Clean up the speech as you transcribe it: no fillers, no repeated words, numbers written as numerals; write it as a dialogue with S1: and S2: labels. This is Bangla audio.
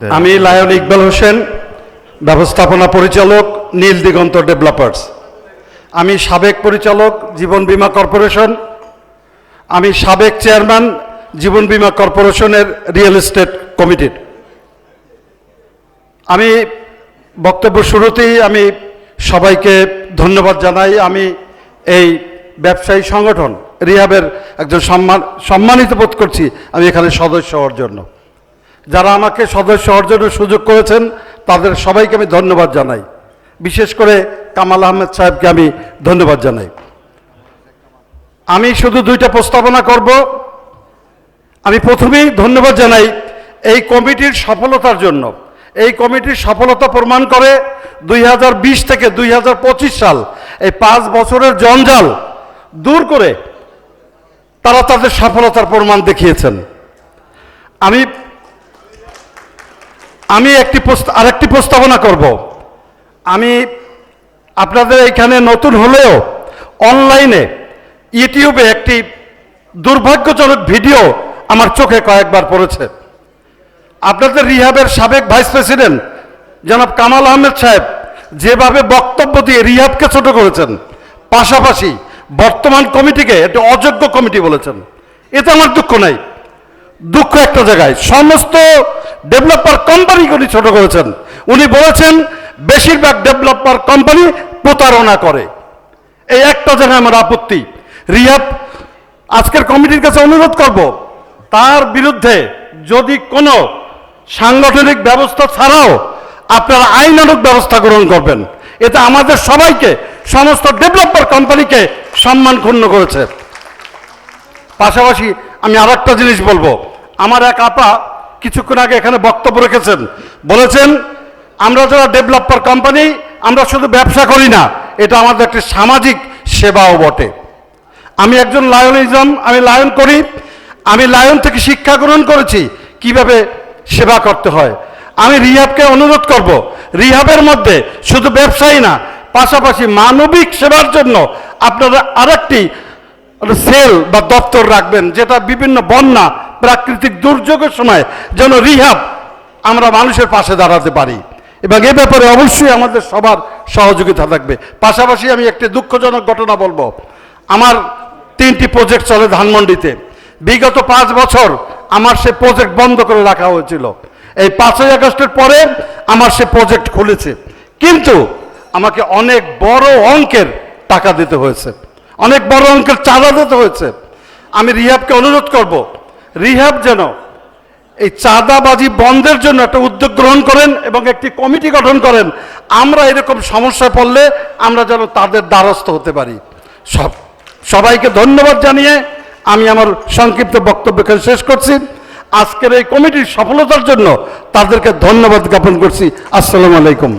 S1: আমি লায়ন ইকবাল হোসেন, ব্যবস্থাপনা পরিচালক, নীল দিগন্ত ডেভেলপার্স। আমি সাবেক পরিচালক, জীবন বীমা কর্পোরেশন। আমি সাবেক চেয়ারম্যান, জীবন বীমা কর্পোরেশনের রিয়েল এস্টেট কমিটির। আমি বক্তব্য শুরুতেই আমি সবাইকে ধন্যবাদ জানাই। আমি এই ব্যবসায়ী সংগঠন রিহাবের একজন সম্মানিত বোধ করছি আমি এখানে সদস্য হওয়ার জন্য। যারা আমাকে সদস্য হওয়ার জন্য সুযোগ করেছেন তাদের সবাইকে আমি ধন্যবাদ জানাই। বিশেষ করে কামাল আহমেদ সাহেবকে আমি ধন্যবাদ জানাই। আমি শুধু দুইটা প্রস্তাবনা করব। আমি প্রথমেই ধন্যবাদ জানাই এই কমিটির সফলতার জন্য। এই কমিটির সফলতা প্রমাণ করে 2020 থেকে 2025 সাল, এই 5 বছরের জঞ্জাল দূর করে তারা তাদের সফলতার প্রমাণ দেখিয়েছেন। আমি আরেকটি প্রস্তাবনা করব। আমি আপনাদের এখানে নতুন হলেও অনলাইনে ইউটিউবে একটি দুর্ভাগ্যজনক ভিডিও আমার চোখে কয়েকবার পড়েছে। আপনাদের রিহাবের সাবেক ভাইস প্রেসিডেন্ট জনাব কামাল আহমেদ সাহেব যেভাবে বক্তব্য দিয়ে রিহাবকে ছোট করেছেন, পাশাপাশি বর্তমান কমিটিকে একটি অযোগ্য কমিটি বলেছেন। এতে আমার দুঃখ নাই। দুঃখ একটা জায়গায়, সমস্ত ডেভেলপার কোম্পানিকে উনি ছোট করেছেন। উনি বলেছেন বেশিরভাগ ডেভেলপার কোম্পানি প্রতারণা করে। এই একটা জায়গায় আমার আপত্তি। রিহাব আজকের কমিটির কাছে অনুরোধ করব, তার বিরুদ্ধে যদি কোনো সাংগঠনিক ব্যবস্থা ছাড়াও আপনারা আইনানুগ ব্যবস্থা গ্রহণ করবেন। এতে আমাদের সবাইকে, সমস্ত ডেভেলপার কোম্পানিকে সম্মান ক্ষুণ্ণ করেছে। পাশাপাশি আমি আর একটা জিনিস বলবো। আমার এক আপা কিছুক্ষণ আগে এখানে বক্তব্য রেখেছেন, বলেছেন আমরা যারা ডেভেলপার কোম্পানি আমরা শুধু ব্যবসা করি না, এটা আমাদের একটি সামাজিক সেবাও বটে। আমি একজন লায়নিজম, আমি লায়ন করি। আমি লায়ন থেকে শিক্ষা গ্রহণ করেছি কিভাবে সেবা করতে হয়। আমি রিহাবকে অনুরোধ করব, রিহাবের মধ্যে শুধু ব্যবসায়ী না, পাশাপাশি মানবিক সেবার জন্য আপনারা আরেকটি সেল বা দপ্তর রাখবেন, যেটা বিভিন্ন বন্যা, প্রাকৃতিক দুর্যোগের সময় যেন রিহাব আমরা মানুষের পাশে দাঁড়াতে পারি, এবং এ ব্যাপারে অবশ্যই আমাদের সবার সহযোগিতা থাকবে। পাশাপাশি আমি একটি দুঃখজনক ঘটনা বলবো। আমার 3টি প্রজেক্ট চলে ধানমন্ডিতে। বিগত 5 বছর আমার সে প্রজেক্ট বন্ধ করে রাখা হয়েছিল। এই 5ই আগস্টের পরে আমার সে প্রজেক্ট খুলেছে, কিন্তু আমাকে অনেক বড় অঙ্কের টাকা দিতে হয়েছে, অনেক বড় অঙ্কের চাঁদা দিতে হয়েছে। আমি রিহাবকে অনুরোধ করব, রিহাব যেন এই চাঁদাবাজি বন্ধের জন্য একটা উদ্যোগ গ্রহণ করেন এবং একটি কমিটি গঠন করেন। আমরা এরকম সমস্যায় পড়লে আমরা যেন তাদের দ্বারস্থ হতে পারি। সবাইকে ধন্যবাদ জানিয়ে আমি আমার সংক্ষিপ্ত বক্তব্য শেষ করছি। আজকের এই কমিটির সফলতার জন্য তাদেরকে ধন্যবাদ জ্ঞাপন করছি। আসসালামু আলাইকুম।